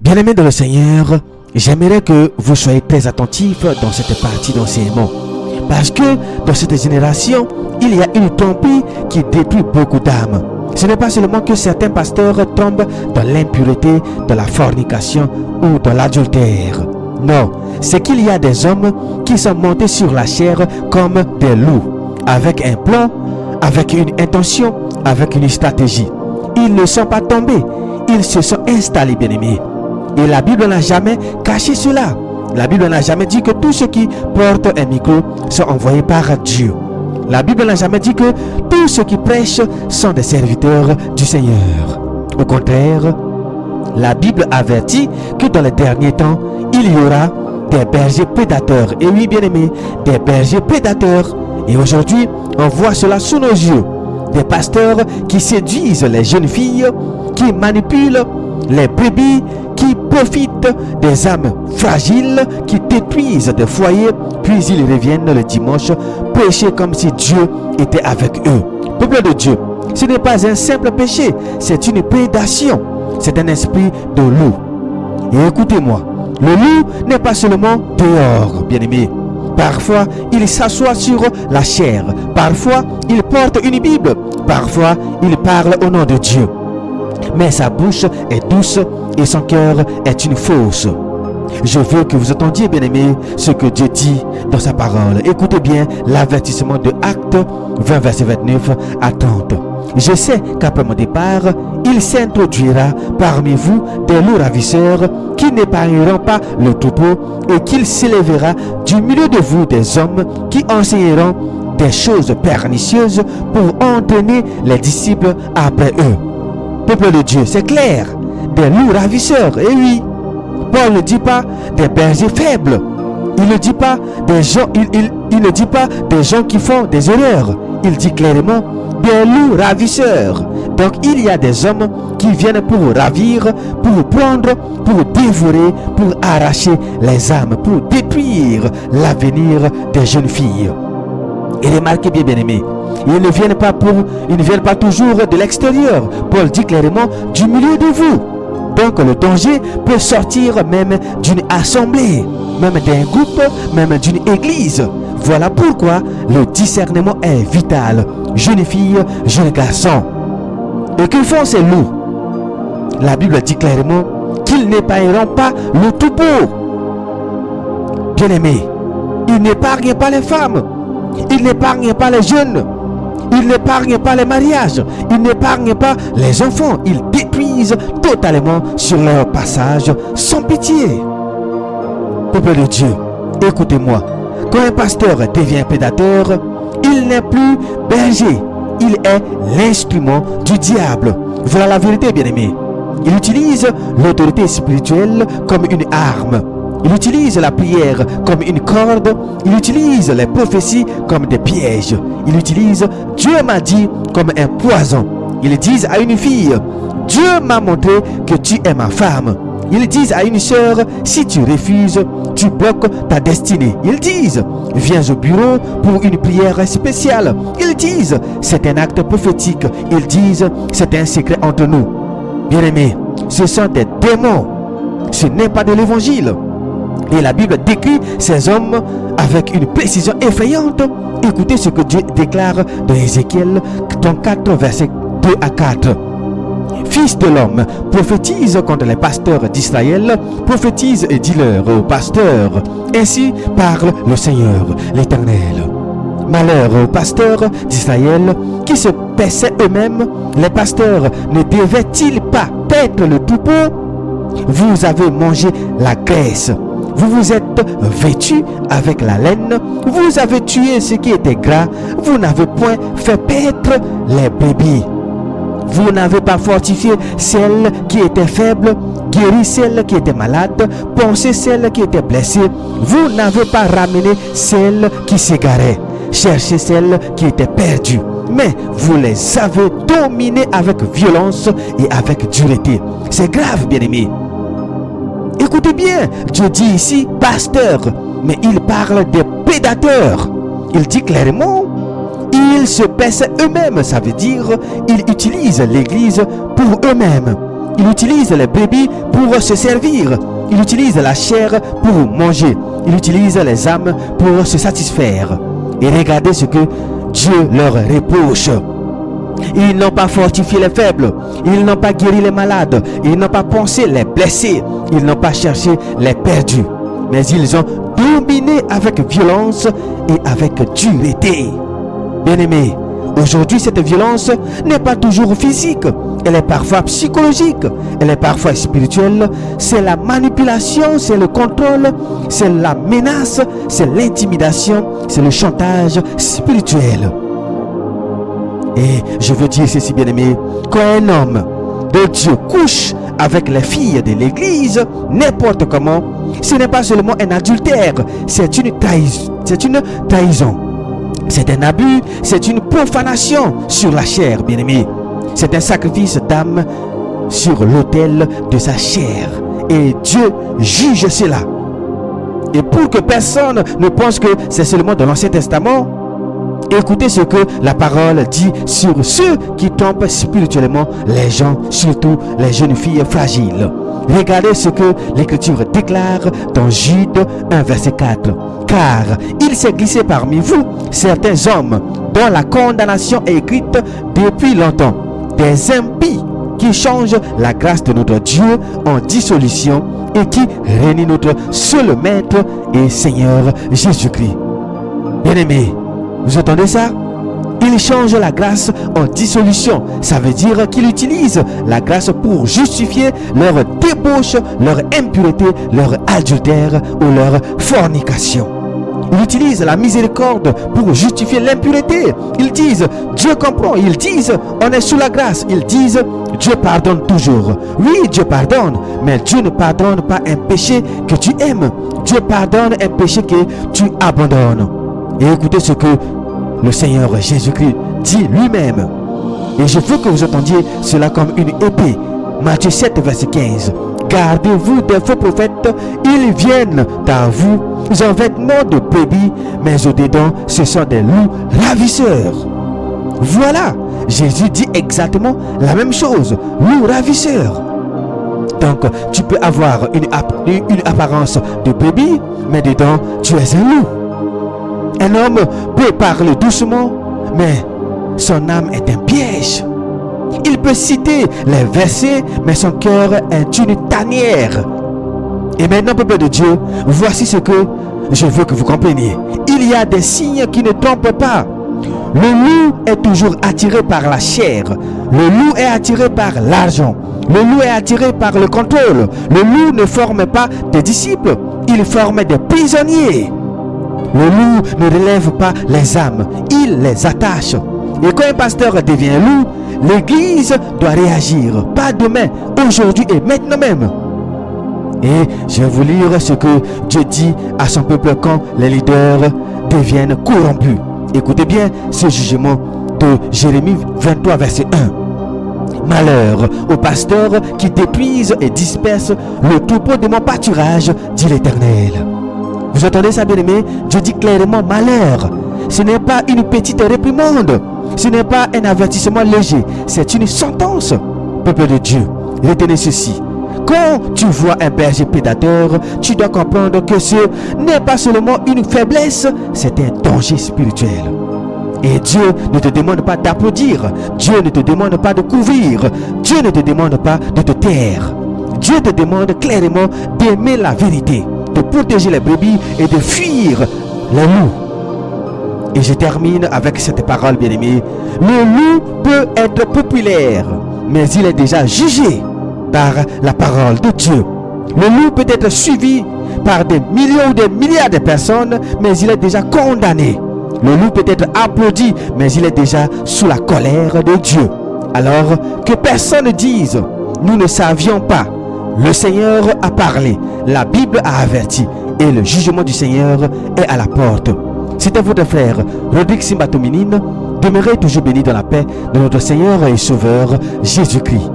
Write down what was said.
Bien-aimés dans le Seigneur, j'aimerais que vous soyez très attentifs dans cette partie d'enseignement. Parce que dans cette génération, il y a une tromperie qui détruit beaucoup d'âmes. Ce n'est pas seulement que certains pasteurs tombent dans l'impureté, dans la fornication ou dans l'adultère. Non, c'est qu'il y a des hommes qui sont montés sur la chair comme des loups, avec un plan, avec une intention, avec une stratégie. Ils ne sont pas tombés, ils se sont installés, bien-aimés. Et la Bible n'a jamais caché cela. La Bible n'a jamais dit que tous ceux qui portent un micro sont envoyés par Dieu. La Bible n'a jamais dit que tous ceux qui prêchent sont des serviteurs du Seigneur. Au contraire, la Bible avertit que dans les derniers temps, il y aura des bergers prédateurs. Et oui, bien-aimés, des bergers prédateurs. Et aujourd'hui, on voit cela sous nos yeux. Des pasteurs qui séduisent les jeunes filles, qui manipulent les brebis, qui profitent des âmes fragiles, qui détruisent des foyers, puis ils reviennent le dimanche prêcher comme si Dieu était avec eux. Peuple de Dieu, ce n'est pas un simple péché, c'est une prédation, c'est un esprit de loup. Et écoutez-moi, le loup n'est pas seulement dehors, bien-aimé. Parfois, il s'assoit sur la chair. Parfois, il porte une Bible. Parfois, il parle au nom de Dieu. Mais sa bouche est douce et son cœur est une fosse. Je veux que vous entendiez, bien-aimés, ce que Dieu dit dans sa parole. Écoutez bien l'avertissement de Actes 20, verset 29 à 30. Je sais qu'après mon départ, il s'introduira parmi vous des loups ravisseurs qui n'épargneront pas le troupeau et qu'il s'élèvera du milieu de vous des hommes qui enseigneront des choses pernicieuses pour entraîner les disciples après eux. Peuple de Dieu, c'est clair, des loups ravisseurs, et oui, Paul ne dit pas des bergers faibles, il ne dit pas des gens, il ne dit pas des gens qui font des erreurs, il dit clairement des loups ravisseurs. Donc il y a des hommes qui viennent pour ravir, pour prendre, pour dévorer, pour arracher les âmes, pour détruire l'avenir des jeunes filles. Et remarquez bien, bien-aimés, ils ne viennent pas toujours de l'extérieur. Paul dit clairement du milieu de vous. Donc le danger peut sortir même d'une assemblée, même d'un groupe, même d'une église. Voilà pourquoi le discernement est vital. Jeunes filles, jeunes garçons. Et que font ces loups? La Bible dit clairement qu'ils n'épargneront pas le troupeau. Bien-aimés, ils n'épargnent pas les femmes. Ils n'épargnent pas les jeunes. Ils n'épargnent pas les mariages. Ils n'épargnent pas les enfants. Ils détruisent totalement sur leur passage sans pitié. Peuple de Dieu, écoutez-moi. Quand un pasteur devient prédateur, il n'est plus berger. Il est l'instrument du diable. Voilà la vérité, bien-aimé. Il utilise l'autorité spirituelle comme une arme. Il utilise la prière comme une corde. Il utilise les prophéties comme des pièges. Il utilise Dieu m'a dit comme un poison. Ils disent à une fille, Dieu m'a montré que tu es ma femme. Ils disent à une sœur, si tu refuses, tu bloques ta destinée. Ils disent, viens au bureau pour une prière spéciale. Ils disent, c'est un acte prophétique. Ils disent, c'est un secret entre nous. Bien-aimés, ce sont des démons. Ce n'est pas de l'évangile. Et la Bible décrit ces hommes avec une précision effrayante. Écoutez ce que Dieu déclare dans Ézéchiel 34, verset 2 à 4. Fils de l'homme, prophétise contre les pasteurs d'Israël, prophétise et dis-leur aux pasteurs, ainsi parle le Seigneur, l'Éternel. Malheur aux pasteurs d'Israël qui se paissaient eux-mêmes, les pasteurs ne devaient-ils pas être le troupeau? Vous avez mangé la graisse, vous vous êtes vêtus avec la laine, vous avez tué ce qui était gras, vous n'avez point fait paître les brebis. Vous n'avez pas fortifié celle qui était faible, guéri celle qui était malade, poncé celle qui était blessée. Vous n'avez pas ramené celle qui s'égarait, cherché celle qui était perdue. Mais vous les avez dominés avec violence et avec dureté. C'est grave, bien-aimés. Écoutez bien, Dieu dit ici pasteur, mais il parle des prédateurs. Il dit clairement, ils se paissent eux-mêmes, ça veut dire ils utilisent l'église pour eux-mêmes. Il utilise les brebis pour se servir. Il utilise la chair pour manger. Il utilise les âmes pour se satisfaire. Et regardez ce que Dieu leur reproche. Ils n'ont pas fortifié les faibles. Ils n'ont pas guéri les malades. Ils n'ont pas pensé les blessés. Ils n'ont pas cherché les perdus. Mais ils ont dominé avec violence et avec dureté. Bien-aimés, aujourd'hui, cette violence n'est pas toujours physique. Elle est parfois psychologique. Elle est parfois spirituelle. C'est la manipulation, c'est le contrôle, c'est la menace, c'est l'intimidation, c'est le chantage spirituel. Et je veux dire ceci, bien-aimé, quand un homme de Dieu couche avec les filles de l'église, n'importe comment, ce n'est pas seulement un adultère, c'est une trahison. C'est un abus, c'est une profanation sur la chair, bien-aimé. C'est un sacrifice d'âme sur l'autel de sa chair. Et Dieu juge cela. Et pour que personne ne pense que c'est seulement dans l'Ancien Testament, écoutez ce que la parole dit sur ceux qui tombent spirituellement, les gens, surtout les jeunes filles fragiles. Regardez ce que l'Écriture déclare dans Jude 1 verset 4. Car il s'est glissé parmi vous certains hommes dont la condamnation est écrite depuis longtemps, des impies qui changent la grâce de notre Dieu en dissolution et qui réunit notre seul Maître et Seigneur Jésus-Christ. Bien-aimés, vous entendez ça? Il change la grâce en dissolution. Ça veut dire qu'il utilise la grâce pour justifier leur débauche, leur impureté, leur adultère ou leur fornication. Ils utilisent la miséricorde pour justifier l'impureté. Ils disent Dieu comprend. Ils disent on est sous la grâce. Ils disent Dieu pardonne toujours. Oui, Dieu pardonne, mais Dieu ne pardonne pas un péché que tu aimes. Dieu pardonne un péché que tu abandonnes. Et écoutez ce que le Seigneur Jésus-Christ dit lui-même. Et je veux que vous entendiez cela comme une épée. Matthieu 7 verset 15. Gardez-vous des faux prophètes, ils viennent à vous en vêtements de brebis, mais au-dedans, ce sont des loups ravisseurs. Voilà, Jésus dit exactement la même chose, loups ravisseurs. Donc, tu peux avoir une apparence de brebis, mais dedans, tu es un loup. Un homme peut parler doucement, mais son âme est un piège. Il peut citer les versets, mais son cœur est une tanière. Et maintenant, peuple de Dieu, voici ce que je veux que vous compreniez. Il y a des signes qui ne trompent pas. Le loup est toujours attiré par la chair. Le loup est attiré par l'argent. Le loup est attiré par le contrôle. Le loup ne forme pas des disciples, il forme des prisonniers. Le loup ne relève pas les âmes, il les attache. Et quand un pasteur devient loup, l'église doit réagir. Pas demain, aujourd'hui et maintenant même. Et je vais vous lire ce que Dieu dit à son peuple quand les leaders deviennent corrompus. Écoutez bien ce jugement de Jérémie 23 verset 1. Malheur aux pasteurs qui détruisent et dispersent le troupeau de mon pâturage, dit l'Éternel. Vous entendez ça, bien-aimé? Dieu dit clairement malheur. Ce n'est pas une petite réprimande. Ce n'est pas un avertissement léger. C'est une sentence. Peuple de Dieu, retenez ceci. Quand tu vois un berger prédateur, tu dois comprendre que ce n'est pas seulement une faiblesse, c'est un danger spirituel. Et Dieu ne te demande pas d'applaudir. Dieu ne te demande pas de couvrir. Dieu ne te demande pas de te taire. Dieu te demande clairement d'aimer la vérité, de protéger les brebis et de fuir les loups. Et je termine avec cette parole, bien-aimée. Le loup peut être populaire, mais il est déjà jugé par la parole de Dieu. Le loup peut être suivi par des millions ou des milliards de personnes, mais il est déjà condamné. Le loup peut être applaudi, mais il est déjà sous la colère de Dieu. Alors que personne ne dise, nous ne savions pas. Le Seigneur a parlé, la Bible a averti, et le jugement du Seigneur est à la porte. C'était votre frère, Rodrigue Simba Tominine. Demeurez toujours béni dans la paix de notre Seigneur et Sauveur Jésus-Christ.